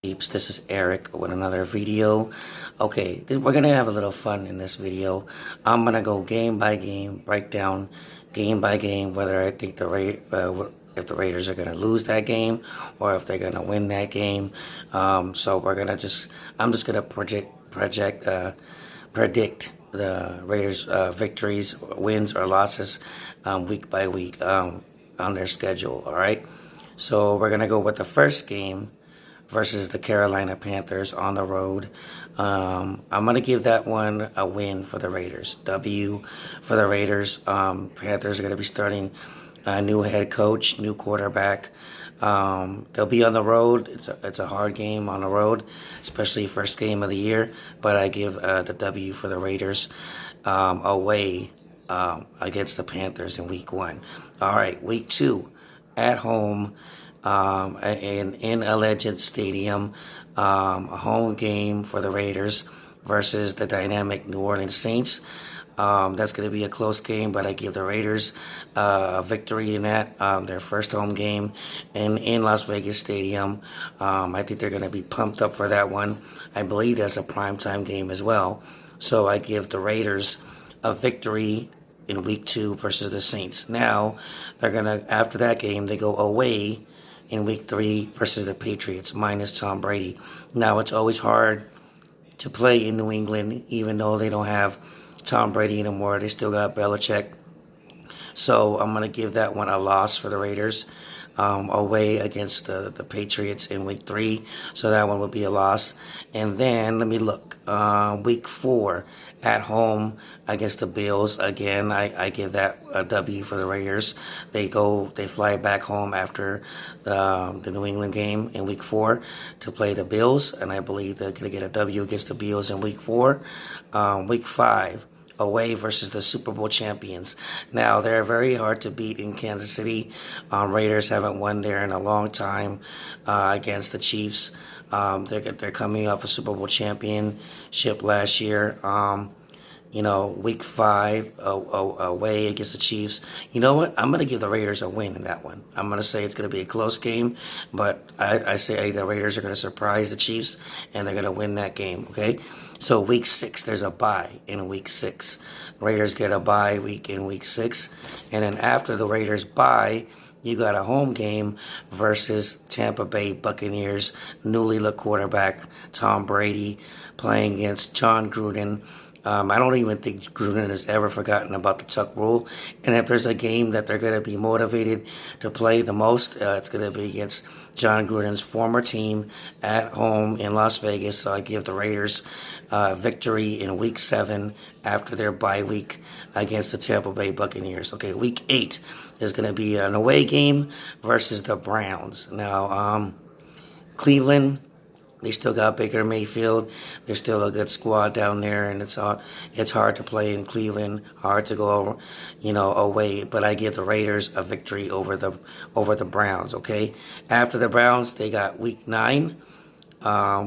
Peeps, this is Eric with another video. Okay, we're gonna have a little fun in this video. I'm gonna go game by game, break down game by game whether I think if the Raiders are gonna lose that game or if they're gonna win that game. So I'm just gonna predict the Raiders' victories, wins, or losses week by week on their schedule. All right. So we're gonna go with the first game versus the Carolina Panthers on the road. I'm going to give that one a win for the Raiders. W for the Raiders. Panthers are going to be starting a new head coach, new quarterback. They'll be on the road. It's a hard game on the road, especially first game of the year. But I give the W for the Raiders away against the Panthers in week 1. All right, week 2 at home. In Allegiant Stadium, a home game for the Raiders versus the dynamic New Orleans Saints. That's going to be a close game, but I give the Raiders a victory in that, their first home game in Las Vegas Stadium. I think they're going to be pumped up for that one. I believe that's a primetime game as well. So I give the Raiders a victory in week 2 versus the Saints. Now, after that game, they go away in week 3 versus the Patriots, minus Tom Brady. Now, it's always hard to play in New England, even though they don't have Tom Brady anymore. They still got Belichick. So I'm going to give that one a loss for the Raiders away against the Patriots in week 3. So that one will be a loss. And then, let me look. Week 4 at home against the Bills. Again, I give that a W for the Raiders. They fly back home after the New England game in week 4 to play the Bills. And I believe they're going to get a W against the Bills in week 4. Week 5. Away versus the Super Bowl champions. Now, they're very hard to beat in Kansas City. Raiders haven't won there in a long time against the Chiefs. They're coming off a Super Bowl championship last year. Week 5 away against the Chiefs. You know what? I'm going to give the Raiders a win in that one. I'm going to say it's going to be a close game, but I say the Raiders are going to surprise the Chiefs, and they're going to win that game, okay? So week 6, there's a bye in week 6. Raiders get a bye week in week 6. And then after the Raiders bye, you got a home game versus Tampa Bay Buccaneers, newly looked quarterback Tom Brady playing against John Gruden. I don't even think Gruden has ever forgotten about the Chuck rule. And if there's a game that they're going to be motivated to play the most, it's going to be against John Gruden's former team at home in Las Vegas. So I give the Raiders victory in week 7 after their bye week against the Tampa Bay Buccaneers. Okay, week 8 is going to be an away game versus the Browns. Now, Cleveland, they still got Baker Mayfield. They're still a good squad down there, and it's hard to play in Cleveland, hard to go away. But I give the Raiders a victory over the Browns. Okay, after the Browns, they got week 9.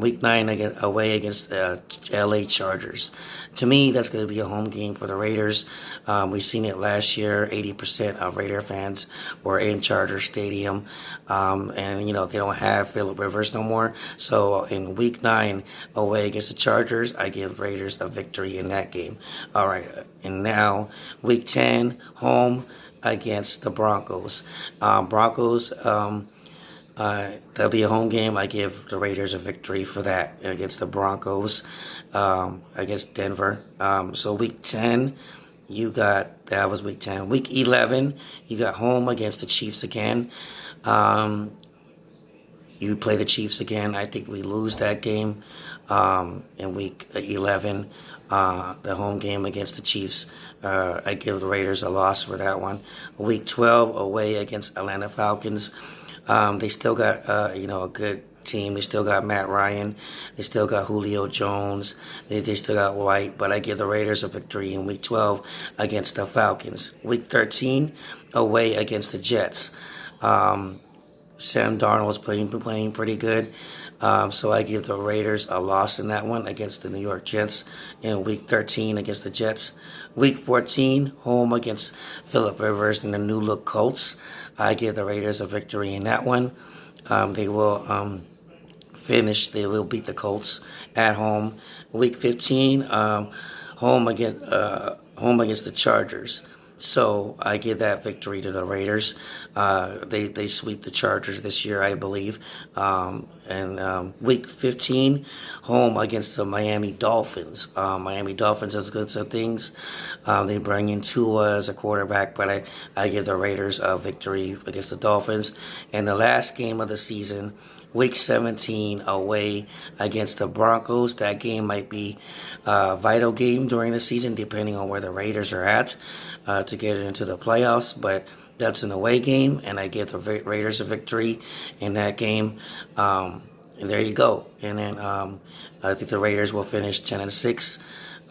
Week 9 away against the LA Chargers. To me, that's going to be a home game for the Raiders. We've seen it last year. 80% of Raider fans were in Charger Stadium. And, they don't have Phillip Rivers no more. So in week 9 away against the Chargers, I give Raiders a victory in that game. All right. And now week 10, home against the Broncos. Broncos, that'll be a home game. I give the Raiders a victory for that against the Broncos, against Denver. So week 10, that was week 10. Week 11, you got home against the Chiefs again. You play the Chiefs again. I think we lose that game in week 11, the home game against the Chiefs. I give the Raiders a loss for that one. Week 12, away against Atlanta Falcons. They still got, a good team. They still got Matt Ryan. They still got Julio Jones. They still got White. But I give the Raiders a victory in week 12 against the Falcons. Week 13, away against the Jets. Sam Darnold's playing pretty good. So I give the Raiders a loss in that one against the New York Jets in Week 13 against the Jets. Week 14, home against Phillip Rivers and the new look Colts. I give the Raiders a victory in that one. They will finish. They will beat the Colts at home. Week 15, home against the Chargers. So I give that victory to the Raiders. They sweep the Chargers this year, I believe. And week 15, home against the Miami Dolphins. Miami Dolphins has good some things. They bring in Tua as a quarterback, but I give the Raiders a victory against the Dolphins. And the last game of the season, Week 17 away against the Broncos. That game might be a vital game during the season, depending on where the Raiders are at to get into the playoffs. But that's an away game, and I give the Raiders a victory in that game. And there you go. And then I think the Raiders will finish 10-6.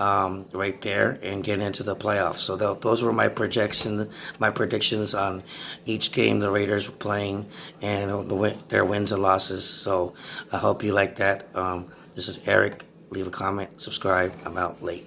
Right there and get into the playoffs. So those were my predictions on each game the Raiders were playing and their wins and losses. So I hope you like that. This is Eric. Leave a comment, subscribe. I'm out late.